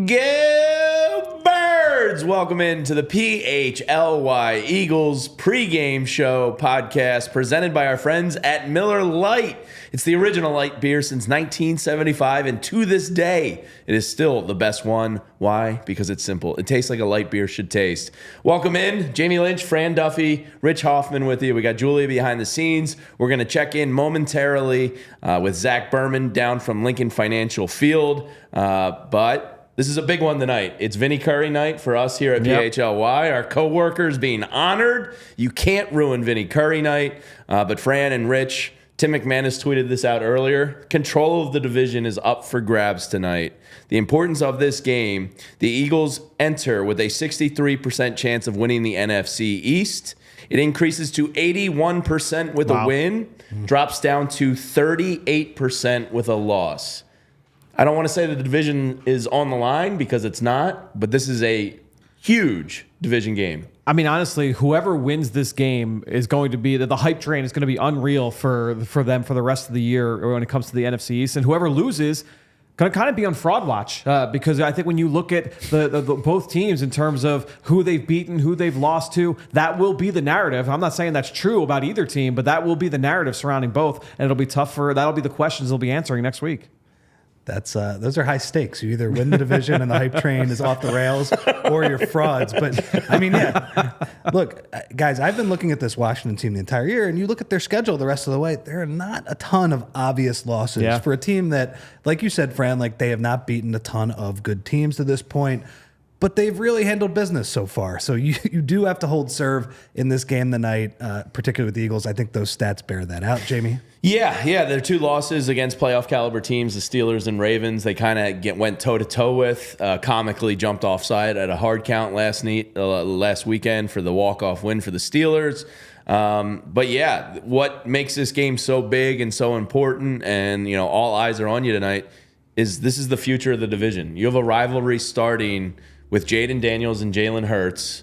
Go Birds! Welcome into the PHLY Eagles pregame show podcast presented by our friends at Miller Lite. It's the original light beer since 1975, and to this day, it is still the best one. Why? Because it's simple. It tastes like a light beer should taste. Welcome in, Jamie Lynch, Fran Duffy, Rich Hoffman with you. We got Julia behind the scenes. We're going to check in momentarily with Zack Berman down from Lincoln Financial Field, but this is a big one tonight. It's Vinny Curry night for us here at PHLY. Our co-workers being honored. You can't ruin Vinny Curry night. But Fran and Rich, Tim McManus tweeted this out earlier. Control of the division is up for grabs tonight. The importance of this game, the Eagles enter with a 63% chance of winning the NFC East. It increases to 81% with a win, drops down to 38% with a loss. I don't want to say that the division is on the line because it's not, but this is a huge division game. I mean, honestly, whoever wins this game is going to be the hype train is going to be unreal for them for the rest of the year when it comes to the NFC East, and whoever loses going to kind of be on fraud watch because I think when you look at the both teams in terms of who they've beaten, who they've lost to, that will be the narrative. I'm not saying that's true about either team, but that will be the narrative surrounding both, and it'll be tough that'll be the questions they'll be answering next week. Those are high stakes. You either win the division and the hype train is off the rails, or you're frauds. But I mean, yeah. Look, guys, I've been looking at this Washington team the entire year, and you look at their schedule the rest of the way. There are not a ton of obvious losses for a team that, like you said, Fran, like they have not beaten a ton of good teams to this point. But they've really handled business so far. So you do have to hold serve in this game tonight, particularly with the Eagles. I think those stats bear that out, Jamie. Yeah. Their two losses against playoff caliber teams, the Steelers and Ravens, they kind of went toe-to-toe with, comically jumped offside at a hard count last weekend for the walk-off win for the Steelers. But yeah, what makes this game so big and so important and, all eyes are on you tonight is this is the future of the division. You have a rivalry starting with Jayden Daniels and Jalen Hurts.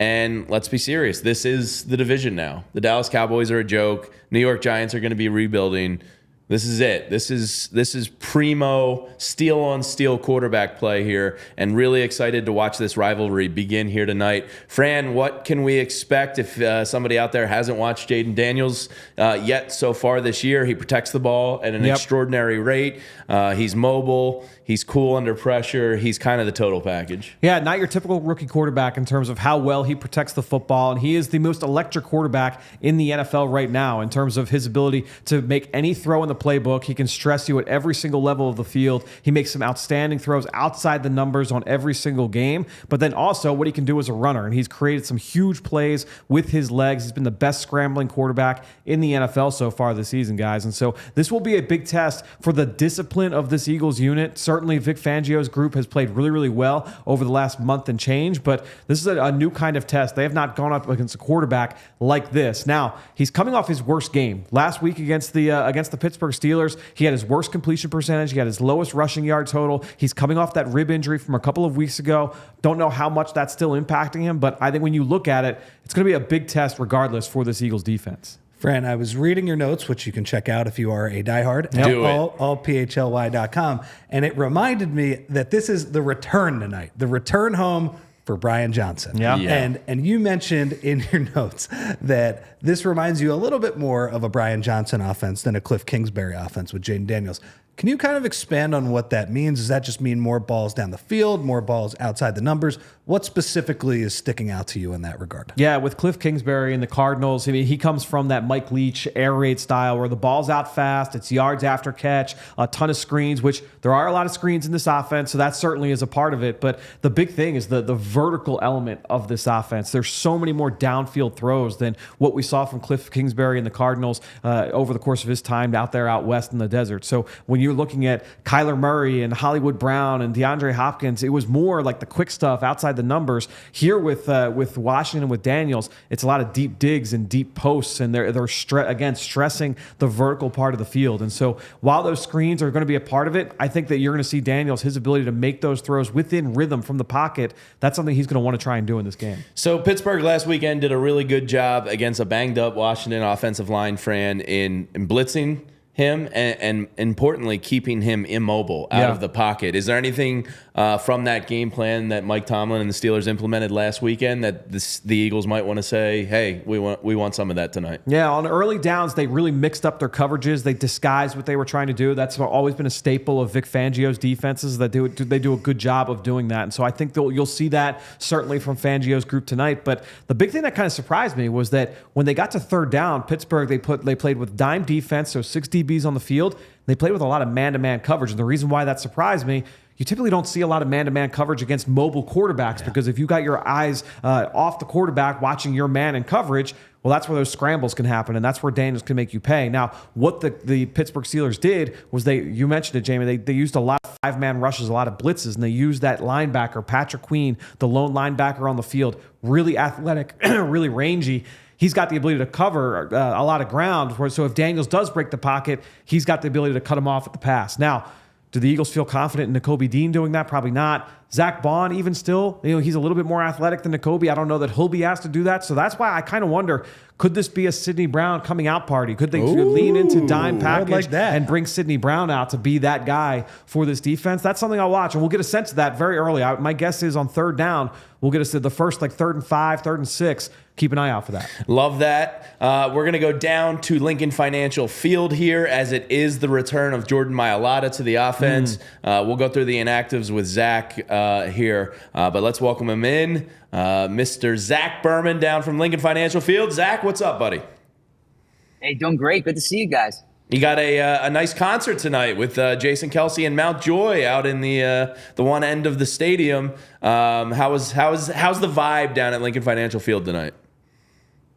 And let's be serious, this is the division now. The Dallas Cowboys are a joke. New York Giants are going to be rebuilding. This is it. This is primo steel-on-steel quarterback play here, and really excited to watch this rivalry begin here tonight. Fran, what can we expect if somebody out there hasn't watched Jayden Daniels yet so far this year? He protects the ball at an extraordinary rate. He's mobile. He's cool under pressure. He's kind of the total package. Yeah, not your typical rookie quarterback in terms of how well he protects the football, and he is the most electric quarterback in the NFL right now in terms of his ability to make any throw in the playbook. He can stress you at every single level of the field. He makes some outstanding throws outside the numbers on every single game, but then also what he can do as a runner, and he's created some huge plays with his legs. He's been the best scrambling quarterback in the NFL so far this season, guys, and so this will be a big test for the discipline of this Eagles unit. Certainly, Vic Fangio's group has played really, really well over the last month and change, but this is a new kind of test. They have not gone up against a quarterback like this. Now, he's coming off his worst game. Last week against the Pittsburgh Steelers, he had his worst completion percentage. He had his lowest rushing yard total. He's coming off that rib injury from a couple of weeks ago. Don't know how much that's still impacting him, but I think when you look at it, it's going to be a big test regardless for this Eagles defense. Fran, I was reading your notes, which you can check out if you are a diehard at allphly.com, and it reminded me that this is the return tonight, the return home for Brian Johnson. Yeah. And you mentioned in your notes that this reminds you a little bit more of a Brian Johnson offense than a Cliff Kingsbury offense with Jayden Daniels. Can you kind of expand on what that means? Does that just mean more balls down the field, more balls outside the numbers? What specifically is sticking out to you in that regard? Yeah, with Cliff Kingsbury and the Cardinals, I mean, he comes from that Mike Leach air raid style where the ball's out fast, it's yards after catch, a ton of screens, which there are a lot of screens in this offense, so that certainly is a part of it. But the big thing is the vertical element of this offense. There's so many more downfield throws than what we saw from Cliff Kingsbury and the Cardinals over the course of his time out there out west in the desert. So when you're looking at Kyler Murray and Hollywood Brown and DeAndre Hopkins, it was more like the quick stuff outside the numbers. Here with Washington and with Daniels, it's a lot of deep digs and deep posts, and they're stressing the vertical part of the field. And so while those screens are going to be a part of it, I think that you're going to see Daniels, his ability to make those throws within rhythm from the pocket. That's something he's going to want to try and do in this game. So Pittsburgh last weekend did a really good job against a banged up Washington offensive line, Fran, in blitzing him and importantly keeping him immobile out of the pocket. Is there anything from that game plan that Mike Tomlin and the Steelers implemented last weekend that the Eagles might want to say, hey, we want some of that tonight? Yeah, on early downs, they really mixed up their coverages. They disguised what they were trying to do. That's always been a staple of Vic Fangio's defenses. They do a good job of doing that. And so I think you'll see that certainly from Fangio's group tonight. But the big thing that kind of surprised me was that when they got to third down, Pittsburgh, they played with dime defense, so 6 DBs on the field. They played with a lot of man-to-man coverage. And the reason why that surprised me, you typically don't see a lot of man-to-man coverage against mobile quarterbacks because if you got your eyes off the quarterback watching your man in coverage, well, that's where those scrambles can happen, and that's where Daniels can make you pay. Now, what the Pittsburgh Steelers did was you mentioned it, Jamie, they used a lot of 5-man rushes, a lot of blitzes, and they used that linebacker, Patrick Queen, the lone linebacker on the field, really athletic, really rangy. He's got the ability to cover a lot of ground. So if Daniels does break the pocket, he's got the ability to cut him off at the pass. Now, do the Eagles feel confident in Nakobe Dean doing that? Probably not. Zack Baun, even still, he's a little bit more athletic than Nakobe. I don't know that he'll be asked to do that. So that's why I kind of wonder, could this be a Sidney Brown coming out party? Could they lean into dime package and bring Sidney Brown out to be that guy for this defense? That's something I'll watch, and we'll get a sense of that very early. My guess is on third down, we'll get the first 3rd and 5, 3rd and 6. Keep an eye out for that. Love that. We're going to go down to Lincoln Financial Field here as it is the return of Jordan Mailata to the offense. We'll go through the inactives with Zack here, but let's welcome him in. Mr. Zack Berman down from Lincoln Financial Field. Zack, what's up, buddy? Hey, doing great. Good to see you guys. You got a nice concert tonight with Jason Kelce and Mountjoy out in the one end of the stadium. How's the vibe down at Lincoln Financial Field tonight?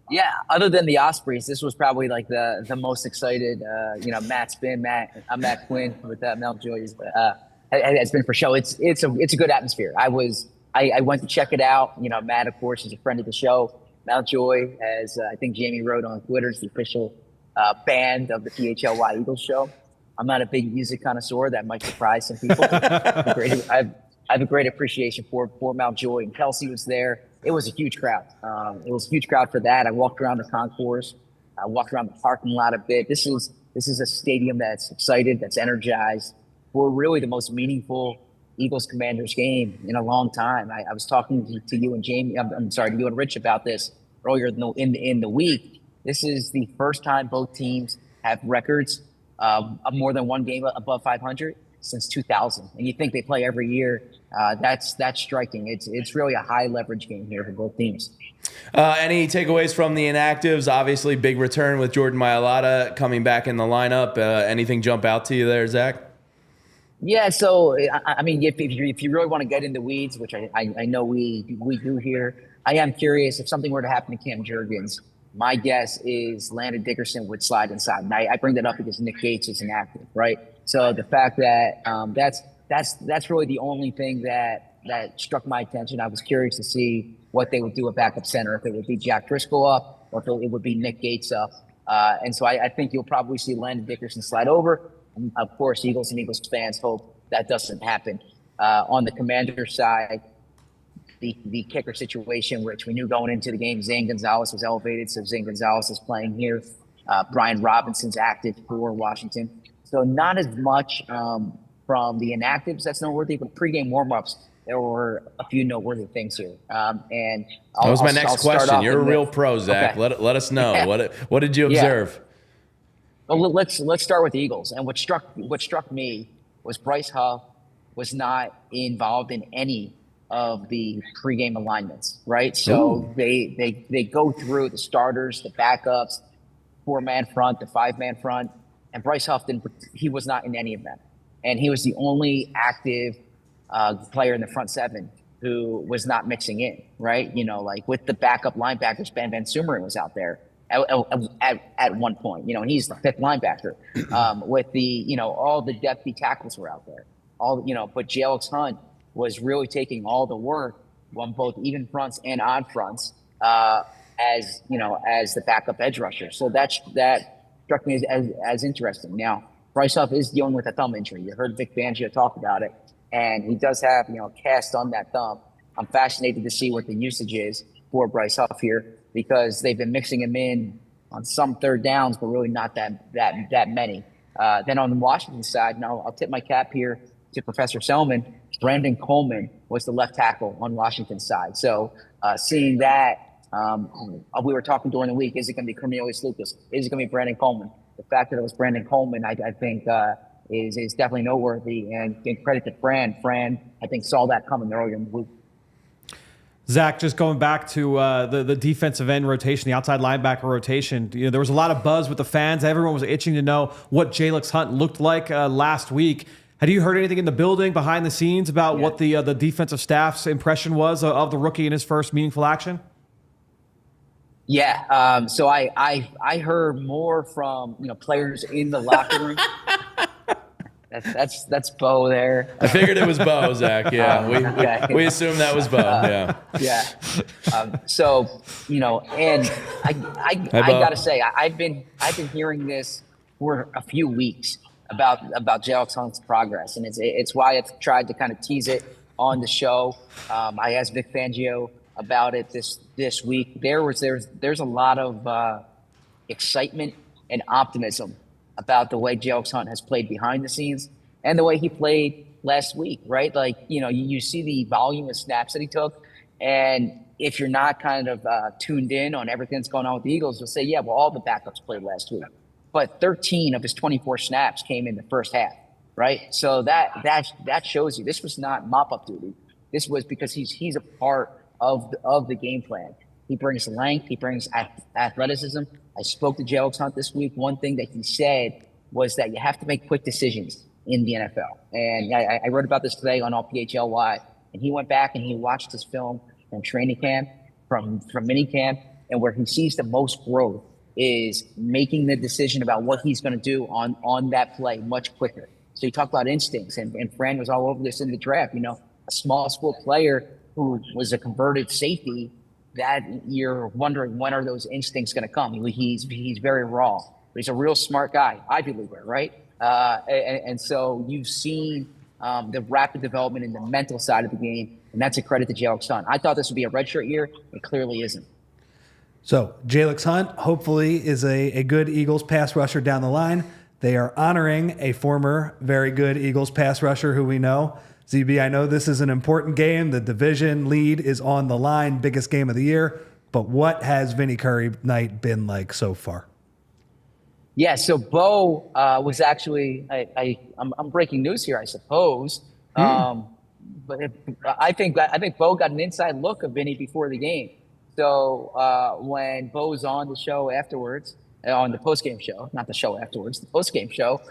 Yeah, other than the Ospreys, this was probably like the most excited. Matt Quinn with Mountjoy has been for show. It's a good atmosphere. I went to check it out. Matt, of course, is a friend of the show. Mountjoy, as I think Jamie wrote on Twitter, is the official band of the PHLY Eagles show. I'm not a big music connoisseur. That might surprise some people. I have a great appreciation for Mountjoy, and Kelce was there. It was a huge crowd. It was a huge crowd for that. I walked around the concourse. I walked around the parking lot a bit. This is a stadium that's excited, that's energized for really the most meaningful Eagles-Commanders game in a long time. I was talking to you and Jamie. I'm sorry, to you and Rich about this earlier in the week. This is the first time both teams have records of more than one game above 500 since 2000. And you think they play every year. That's striking. It's really a high leverage game here for both teams. Any takeaways from the inactives? Obviously, big return with Jordan Mailata coming back in the lineup. Anything jump out to you there, Zack? Yeah, so I mean, if you really want to get in the weeds, which I know we do here, I am curious if something were to happen to Cam Jurgens. My guess is Landon Dickerson would slide inside. And I bring that up because Nick Gates is inactive, right? So the fact that that's really the only thing that struck my attention. I was curious to see what they would do at backup center, if it would be Jack Driscoll up or if it would be Nick Gates up. And so I think you'll probably see Landon Dickerson slide over. And of course, Eagles and Eagles fans hope that doesn't happen. On the Commander side, the kicker situation, which we knew going into the game, Zane Gonzalez was elevated, so Zane Gonzalez is playing here. Brian Robinson's active for Washington. So not as much from the inactives that's noteworthy, but pregame warmups, there were a few noteworthy things here. And that was my next question. You're a real pro, Zack. Okay. Let us know. What did you observe? Well, let's start with the Eagles. And what struck me was Bryce Huff was not involved in any of the pregame alignments, right? So they go through the starters, the backups, 4-man front, the 5-man front, and Bryce Huff he was not in any of them. And he was the only active player in the front 7 who was not mixing in, right? Like with the backup linebackers, Ben Van Sumeren was out there at one point, and he's the 5th linebacker. With the, all the depthy tackles were out there. But Jalen Hunt was really taking all the work on both even fronts and odd fronts, as the backup edge rusher. So that struck me as interesting. Now, Bryce Huff is dealing with a thumb injury. You heard Vic Fangio talk about it, and he does have a cast on that thumb. I'm fascinated to see what the usage is for Bryce Huff here, because they've been mixing him in on some third downs, but really not that many. Then on the Washington side, now I'll tip my cap here to Professor Selman. Brandon Coleman was the left tackle on Washington's side. So seeing that, we were talking during the week, is it going to be Cornelius Lucas? Is it going to be Brandon Coleman? The fact that it was Brandon Coleman, I think, is definitely noteworthy. And credit to Fran. Fran, I think, saw that coming earlier in the week. Zach, just going back to the defensive end rotation, the outside linebacker rotation, there was a lot of buzz with the fans. Everyone was itching to know what Jalen Hunt looked like last week. Had you heard anything in the building, behind the scenes, about what the defensive staff's impression was of the rookie in his first meaningful action? Yeah. So I heard more from players in the locker room. That's Bo there. I figured it was Bo, Zach. Yeah, we assumed that was Bo. Yeah. So and I gotta say, I've been hearing this for a few weeks about Jalen Hunt's progress, and it's why I've tried to kind of tease it on the show. I asked Vic Fangio about it this week. There's a lot of excitement and optimism about the way Jalen Hunt has played behind the scenes and the way he played last week, right? Like, you see the volume of snaps that he took, and if you're not kind of tuned in on everything that's going on with the Eagles, you'll say, yeah, well, all the backups played last week. But 13 of his 24 snaps came in the first half, right? So that shows you this was not mop-up duty. This was because he's a part of the game plan. He brings length. He brings athleticism. I spoke to Jalen Hunt this week. One thing that he said was that you have to make quick decisions in the NFL. And I wrote about this today on all PHLY. And he went back and he watched his film from training camp, from mini camp, and where he sees the most growth is making the decision about what he's going to do on that play much quicker. So he talked about instincts, and Fran was all over this in the draft. A small school player who was a converted safety, that you're wondering, when are those instincts going to come? He's very raw, but he's a real smart guy, Ivy Leaguer, right? And so you've seen the rapid development in the mental side of the game, and that's a credit to Jalen Hunt. I thought this would be a redshirt year. It clearly isn't. So Jalen Hunt hopefully is a good Eagles pass rusher down the line. They are honoring a former very good Eagles pass rusher who we know. ZB, I know this is an important game. The division lead is on the line, biggest game of the year. But what has Vinny Curry night been like so far? Yeah, so Bo was actually, I'm breaking news here, I suppose. But I think Bo got an inside look of Vinny before the game. So when Bo was on the show afterwards, on the postgame show, not the show afterwards, the postgame show,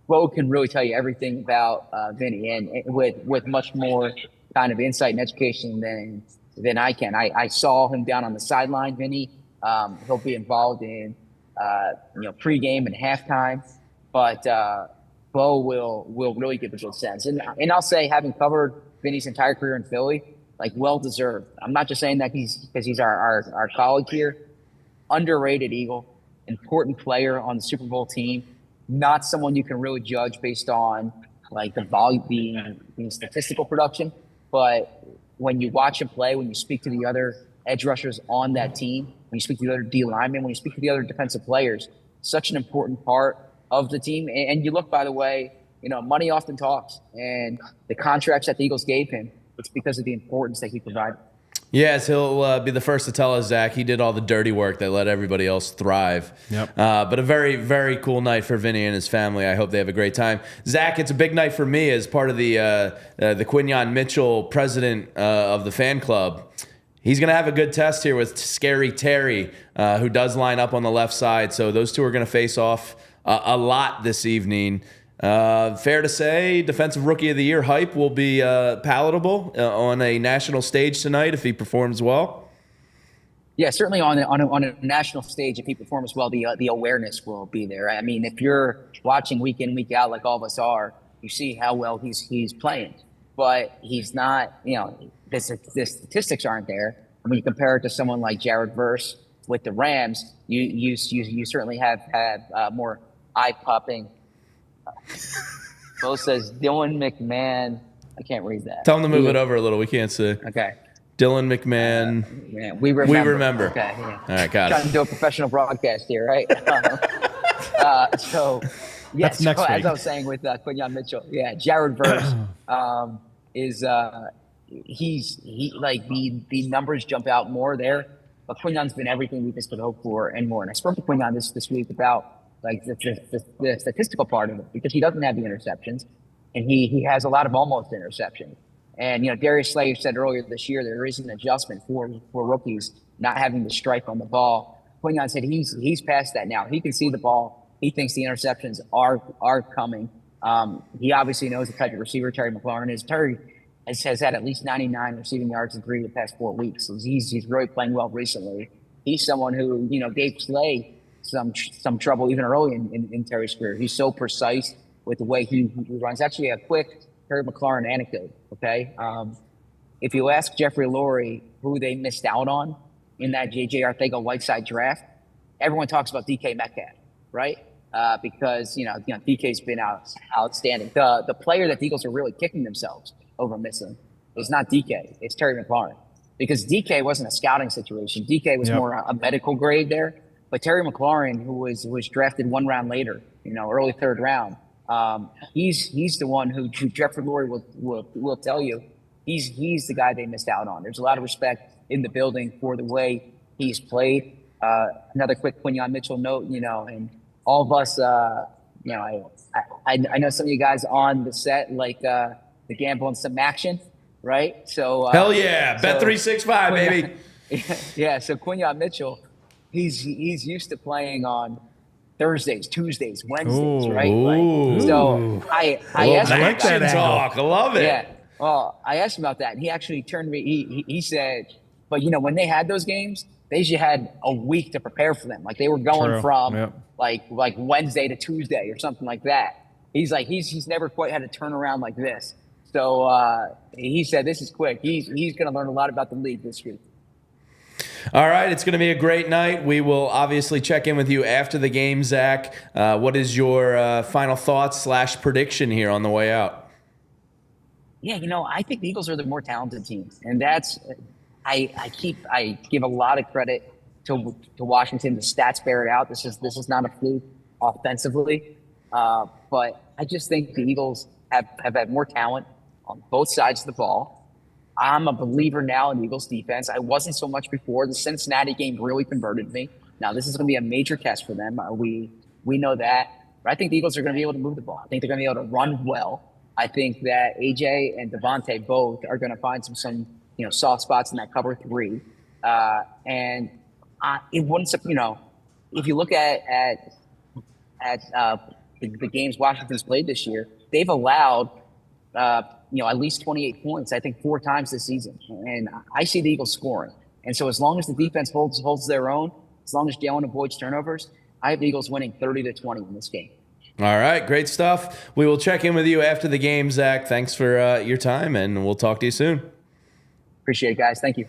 Bo can really tell you everything about Vinny, and with much more kind of insight and education than I can. I saw him down on the sideline, Vinny. He'll be involved in pregame and halftime, but Bo will really give a good sense. And I'll say, having covered Vinny's entire career in Philly, like, well deserved. I'm not just saying that because he's our colleague here. Underrated Eagle, important player on the Super Bowl team. Not someone you can really judge based on like the volume, the statistical production, but when you watch him play, when you speak to the other edge rushers on that team, when you speak to the other D linemen, when you speak to the other defensive players, such an important part of the team. And you look, by the way, money often talks, and the contracts that the Eagles gave him, it's because of the importance that he provided. Yes, he'll be the first to tell us, Zach. He did all the dirty work that let everybody else thrive. Yep. But a very, very cool night for Vinny and his family. I hope they have a great time. Zach, it's a big night for me as part of the Quinyon Mitchell, president of the fan club. He's going to have a good test here with Scary Terry, who does line up on the left side. So those two are going to face off a lot this evening. Fair to say, Defensive Rookie of the Year hype will be palatable on a national stage tonight if he performs well. Yeah, certainly on a national stage, if he performs well, the awareness will be there. I mean, if you're watching week in, week out, like all of us are, you see how well he's playing. But he's not, the statistics aren't there. And when you compare it to someone like Jared Verse with the Rams, you certainly have more eye-popping. Bo says Dylan McMahon. I can't read that. Tell him to move it over a little. We can't see. Okay. Dylan McMahon. Yeah, we remember. Okay. Yeah. All right, got it. Trying to do a professional broadcast here, right? So, That's next week. As I was saying with Quinyon Mitchell, Jared Verse is the numbers jump out more there. But Quinyon's been everything we just could hope for and more. And I spoke to Quinyon this week about the statistical part of it, because he doesn't have the interceptions, and he has a lot of almost interceptions. And Darius Slay said earlier this year there is an adjustment for rookies not having to strike on the ball. Quinyon said he's past that now. He can see the ball. He thinks the interceptions are coming. He obviously knows the type of receiver Terry McLaurin is. Terry has had at least 99 receiving yards in 3 of the past 4 weeks. So he's really playing well recently. He's someone who gave Slay some trouble even early in Terry's career. He's so precise with the way he runs. Actually, a quick Terry McLaurin anecdote, okay? If you ask Jeffrey Lurie who they missed out on in that J.J. Arcega-Whiteside draft, everyone talks about DK Metcalf, right? Because, DK's been outstanding. The player that the Eagles are really kicking themselves over missing is not DK, it's Terry McLaurin. Because DK wasn't a scouting situation. DK was more a medical grade there. But Terry McLaurin, who was drafted 1 round later, early 3rd round, he's the one who Jeffrey Lurie will tell you he's the guy they missed out on. There's a lot of respect in the building for the way he's played. Another quick Quinyon Mitchell note, and all of us, I know some of you guys on the set like the gamble and some action, right? So hell yeah, Bet365 baby. Yeah, so Quinyon Mitchell. He's used to playing on Thursdays, Tuesdays, Wednesdays, right? So I asked him about that. Talk. I love it. Yeah. Well, I asked him about that, and he actually turned me. He said, but when they had those games, they usually had a week to prepare for them. Like they were going from like Wednesday to Tuesday or something like that. He's like he's never quite had a turnaround like this. So he said this is quick. He's going to learn a lot about the league this week. All right, it's going to be a great night. We will obviously check in with you after the game, Zach. What is your final thoughts / prediction here on the way out? Yeah, I think the Eagles are the more talented team, and that's I give a lot of credit to Washington. The stats bear it out. This is not a fluke offensively, but I just think the Eagles have had more talent on both sides of the ball. I'm a believer now in the Eagles defense. I wasn't so much before. The Cincinnati game really converted me. Now this is going to be a major test for them. We know that. But I think the Eagles are going to be able to move the ball. I think they're going to be able to run well. I think that AJ and DeVonta both are going to find some soft spots in that cover 3. And it wouldn't, if you look at the games Washington's played this year, they've allowed at least 28 points, I think 4 times this season. And I see the Eagles scoring. And so as long as the defense holds their own, as long as Jalen avoids turnovers, I have the Eagles winning 30-20 in this game. All right, great stuff. We will check in with you after the game, Zach. Thanks for your time, and we'll talk to you soon. Appreciate it, guys. Thank you.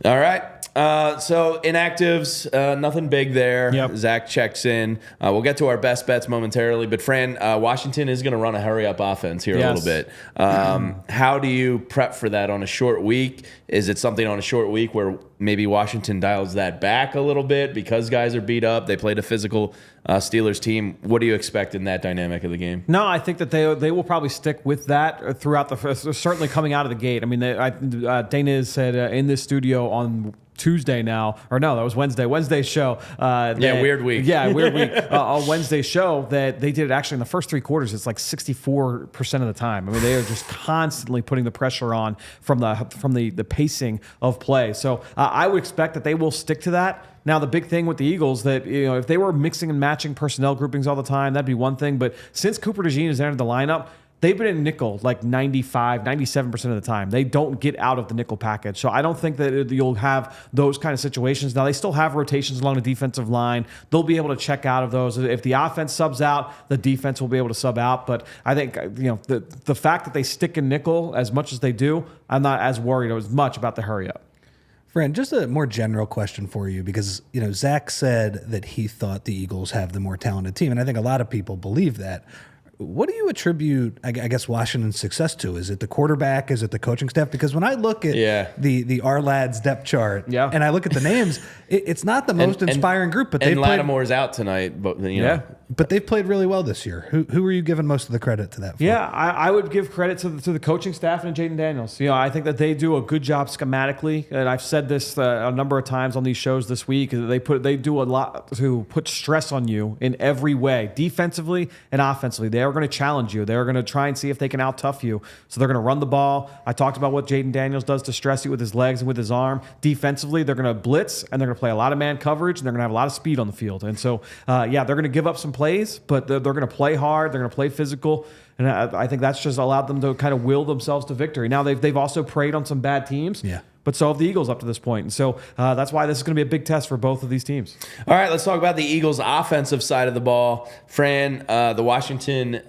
All right. So inactives, nothing big there. Yep. Zack checks in. We'll get to our best bets momentarily, but Fran, Washington is going to run a hurry-up offense here a little bit. How do you prep for that on a short week? Is it something on a short week where maybe Washington dials that back a little bit because guys are beat up? They played a physical Steelers team. What do you expect in that dynamic of the game? No, I think that they will probably stick with that throughout the first, certainly coming out of the gate. I mean, Dana said in this studio on Tuesday now, or no, that was Wednesday's show. Weird week. Yeah, weird week. On Wednesday's show that they did it actually in the first 3 quarters. It's like 64% of the time. I mean, they are just constantly putting the pressure on from the pacing of play. So I would expect that they will stick to that. Now, the big thing with the Eagles that, if they were mixing and matching personnel groupings all the time, that'd be one thing. But since Cooper DeJean has entered the lineup, they've been in nickel like 95, 97% of the time. They don't get out of the nickel package. So I don't think that you'll have those kind of situations. Now, they still have rotations along the defensive line. They'll be able to check out of those. If the offense subs out, the defense will be able to sub out. But I think, the fact that they stick in nickel as much as they do, I'm not as worried as much about the hurry up. Fran, just a more general question for you because, Zack said that he thought the Eagles have the more talented team, and I think a lot of people believe that. What do you attribute, I guess, Washington's success to? Is it the quarterback? Is it the coaching staff? Because when I look at the R-Lads depth chart and I look at the names, it's not the most inspiring group. But Lattimore's out tonight, but but they've played really well this year. Who are you giving most of the credit to that for? Yeah, I would give credit to the coaching staff and Jayden Daniels. I think that they do a good job schematically, and I've said this a number of times on these shows this week. They do a lot to put stress on you in every way, defensively and offensively. They are going to challenge you. They're going to try and see if they can out-tough you. So they're going to run the ball. I talked about what Jayden Daniels does to stress you with his legs and with his arm. Defensively, they're going to blitz, and they're going to play a lot of man coverage, and they're going to have a lot of speed on the field. And so, they're going to give up some plays, but they're going to play hard. They're going to play physical. And I think that's just allowed them to kind of will themselves to victory. Now, they've also preyed on some bad teams. Yeah. But so have the Eagles up to this point. And so that's why this is going to be a big test for both of these teams. All right, let's talk about the Eagles' offensive side of the ball. Fran, the Washington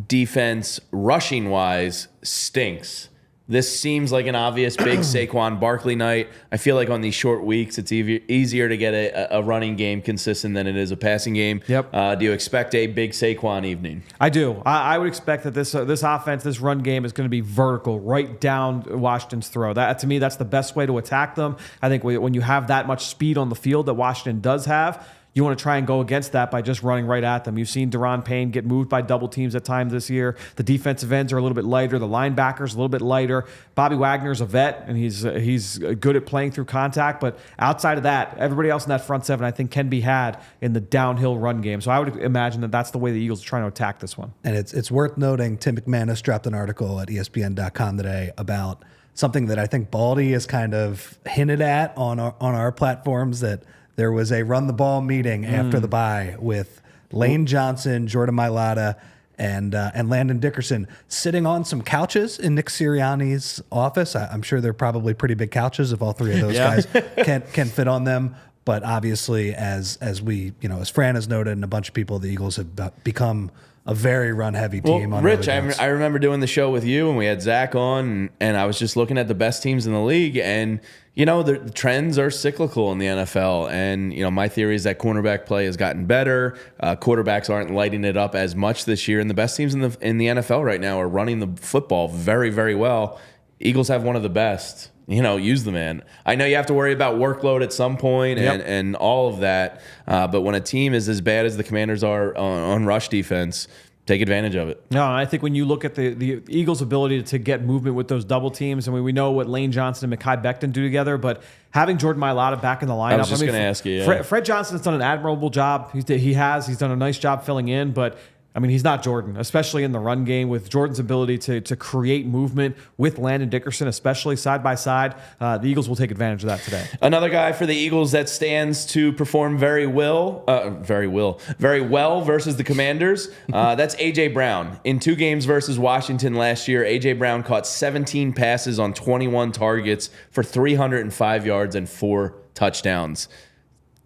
defense, rushing-wise, stinks. This seems like an obvious big Saquon Barkley night. I feel like on these short weeks, it's easier to get a running game consistent than it is a passing game. Yep. Do you expect a big Saquon evening? I do. I would expect that this offense, this run game is going to be vertical, right down Washington's throat. That, to me, that's the best way to attack them. I think when you have that much speed on the field that Washington does have, you want to try and go against that by just running right at them. You've seen Daron Payne get moved by double teams at times this year. The defensive ends are a little bit lighter. The linebackers a little bit lighter. Bobby Wagner's a vet, and he's good at playing through contact. But outside of that, everybody else in that front seven, I think, can be had in the downhill run game. So I would imagine that that's the way the Eagles are trying to attack this one. And it's worth noting, Tim McManus dropped an article at ESPN.com today about something that I think Baldy has kind of hinted at on our platforms, that there was a run the ball meeting after the bye with Lane Johnson, Jordan Mailata, and Landon Dickerson sitting on some couches in Nick Sirianni's office. I'm sure they're probably pretty big couches if all three of those guys can fit on them. But obviously, as Fran has noted, and a bunch of people, the Eagles have become a very run-heavy team. Well, Rich, I remember doing the show with you, and we had Zack on, and I was just looking at the best teams in the league, and the trends are cyclical in the NFL. And my theory is that cornerback play has gotten better. Quarterbacks aren't lighting it up as much this year, and the best teams in the NFL right now are running the football very, very well. Eagles have one of the best. Use the man. I know you have to worry about workload at some point and all of that. But when a team is as bad as the Commanders are on rush defense, take advantage of it. No, I think when you look at the Eagles' ability to get movement with those double teams, we know what Lane Johnson and Mekhi Becton do together, but having Jordan Mailata back in the lineup. I was just going to ask you. Fred Johnson has done an admirable job. He's done a nice job filling in, but he's not Jordan, especially in the run game. With Jordan's ability to create movement with Landon Dickerson, especially side by side, the Eagles will take advantage of that today. Another guy for the Eagles that stands to perform very well versus the Commanders. That's A.J. Brown. In 2 games versus Washington last year, A.J. Brown caught 17 passes on 21 targets for 305 yards and 4 touchdowns.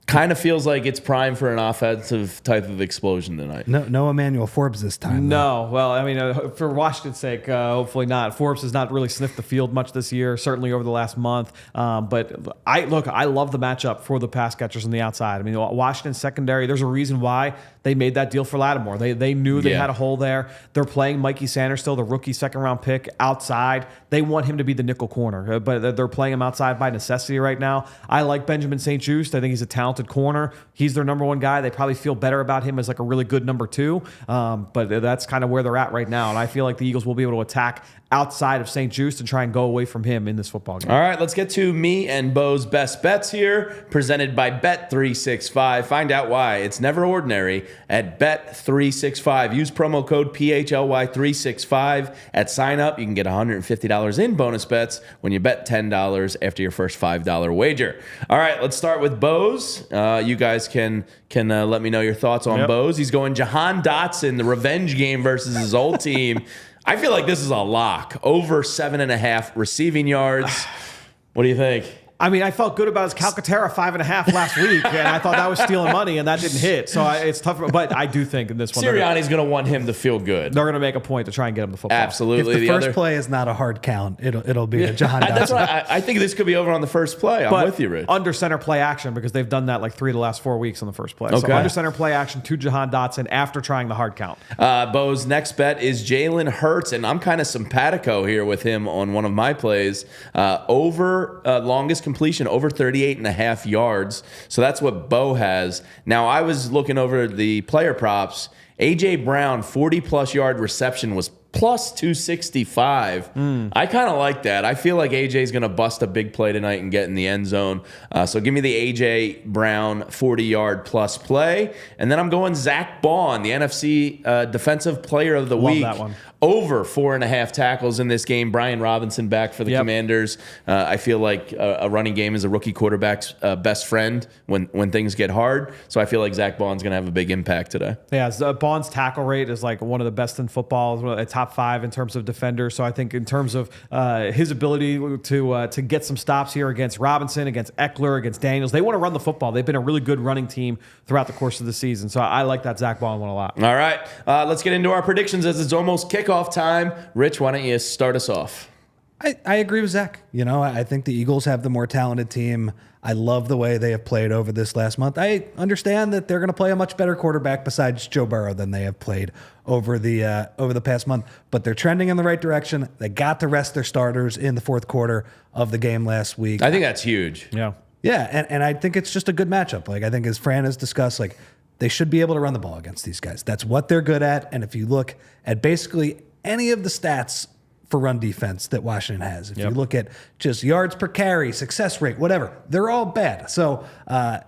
kind of feels like it's prime for an offensive type of explosion tonight. No Emmanuel Forbes this time. No. Well, I mean, for Washington's sake, hopefully not. Forbes has not really sniffed the field much this year, certainly over the last month. But I love the matchup for the pass catchers on the outside. I mean, Washington secondary, there's a reason why they made that deal for Lattimore. They knew they had a hole there. They're playing Mikey Sanders still, the rookie second-round pick, outside. They want him to be the nickel corner, but they're playing him outside by necessity right now. I like Benjamin St-Juste. I think he's a talented corner. He's their number one guy. They probably feel better about him as like a really good number two. But that's kind of where they're at right now. And I feel like the Eagles will be able to attack outside of St-Juste and try and go away from him in this football game. All right, let's get to me and Bo's best bets here, presented by Bet365. Find out why it's never ordinary at Bet365. Use promo code PHLY365 at sign up. You can get $150 in bonus bets when you bet $10 after your first $5 wager. All right, let's start with Bo's. You guys can let me know your thoughts on Bo's. He's going Jahan Dotson, the revenge game versus his old team. I feel like this is a lock. Over 7.5 receiving yards. What do you think? I mean, I felt good about his Calcaterra 5.5 last week, and I thought that was stealing money, and that didn't hit. So it's tough. But I do think in this one, Sirianni's going to want him to feel good. They're going to make a point to try and get him the football. Absolutely. If the first play is not a hard count, it'll be a Jahan Dotson. That's why I think this could be over on the first play. I'm with you, Rich. Under center play action, because they've done that like 3 of the last 4 weeks on the first play. Okay. So under center play action to Jahan Dotson after trying the hard count. Bo's next bet is Jalen Hurts, and I'm kind of simpatico here with him on one of my plays. Over longest completion, over 38.5 yards. So that's what Bo has. Now, I was looking over the player props. A.J. Brown, 40-plus yard reception was plus 265. I kind of like that. I feel like AJ's going to bust a big play tonight and get in the end zone. So give me the A.J. Brown 40-yard plus play. And then I'm going Zack Baun, the NFC Defensive Player of the Week. That one. Over 4.5 tackles in this game. Brian Robinson back for the Commanders. I feel like a running game is a rookie quarterback's best friend when things get hard. So I feel like Zack Baun's going to have a big impact today. Yeah, Baun's tackle rate is like one of the best in football, top 5 in terms of defenders. So I think in terms of his ability to get some stops here against Robinson, against Eckler, against Daniels, they want to run the football. They've been a really good running team throughout the course of the season. So I like that Zack Baun one a lot. All right, let's get into our predictions as it's almost kickoff time. Rich, why don't you start us off? I agree with Zach. I think the Eagles have the more talented team. I love the way they have played over this last month. I understand that they're going to play a much better quarterback besides Joe Burrow than they have played over the past month, but they're trending in the right direction. They got to rest their starters in the fourth quarter of the game last week. I think that's huge. Yeah, and I think it's just a good matchup. Like, I think as Fran has discussed, like, they should be able to run the ball against these guys. That's what they're good at. And if you look at basically any of the stats for run defense that Washington has, if you look at just yards per carry, success rate, whatever, they're all bad. So,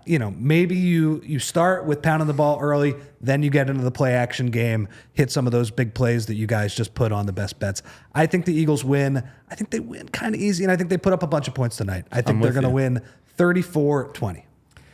maybe you start with pounding the ball early, then you get into the play action game, hit some of those big plays that you guys just put on the best bets. I think the Eagles win. I think they win kind of easy, and I think they put up a bunch of points tonight. I think they're going to win 34-20.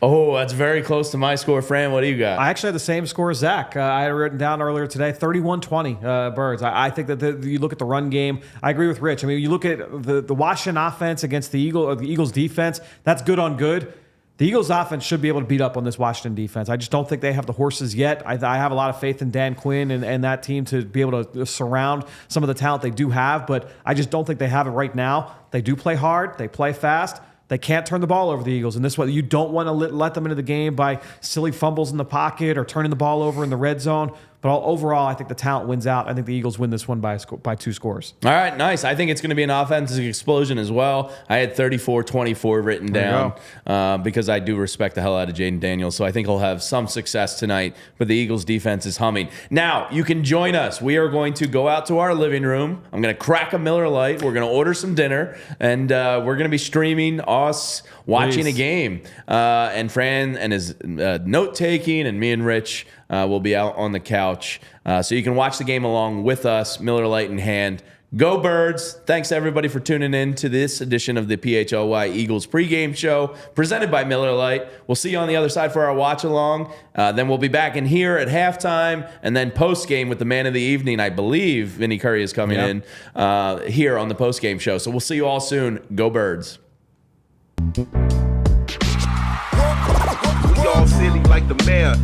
Oh, that's very close to my score. Fran, what do you got? I actually had the same score as Zach. I had written down earlier today, 31-20 Birds. I think that you look at the run game. I agree with Rich. I mean, you look at the Washington offense against the Eagles defense, that's good on good. The Eagles offense should be able to beat up on this Washington defense. I just don't think they have the horses yet. I have a lot of faith in Dan Quinn and that team to be able to surround some of the talent they do have, but I just don't think they have it right now. They do play hard. They play fast. They can't turn the ball over the Eagles. And this way, you don't want to let them into the game by silly fumbles in the pocket or turning the ball over in the red zone. But overall, I think the talent wins out. I think the Eagles win this one by 2 scores. All right, nice. I think it's going to be an offensive explosion as well. I had 34-24 written down because I do respect the hell out of Jayden Daniels. So I think he'll have some success tonight. But the Eagles defense is humming. Now, you can join us. We are going to go out to our living room. I'm going to crack a Miller Lite. We're going to order some dinner. And we're going to be streaming us watching a game. And Fran and his note-taking and me and Rich will be out on the couch. So you can watch the game along with us, Miller Lite in hand. Go Birds. Thanks, everybody, for tuning in to this edition of the PHLY Eagles pregame show presented by Miller Lite. We'll see you on the other side for our watch-along. Then we'll be back in here at halftime and then post-game with the man of the evening. I believe Vinny Curry is coming in here on the post-game show. So we'll see you all soon. Go Birds. all silly like the mayor.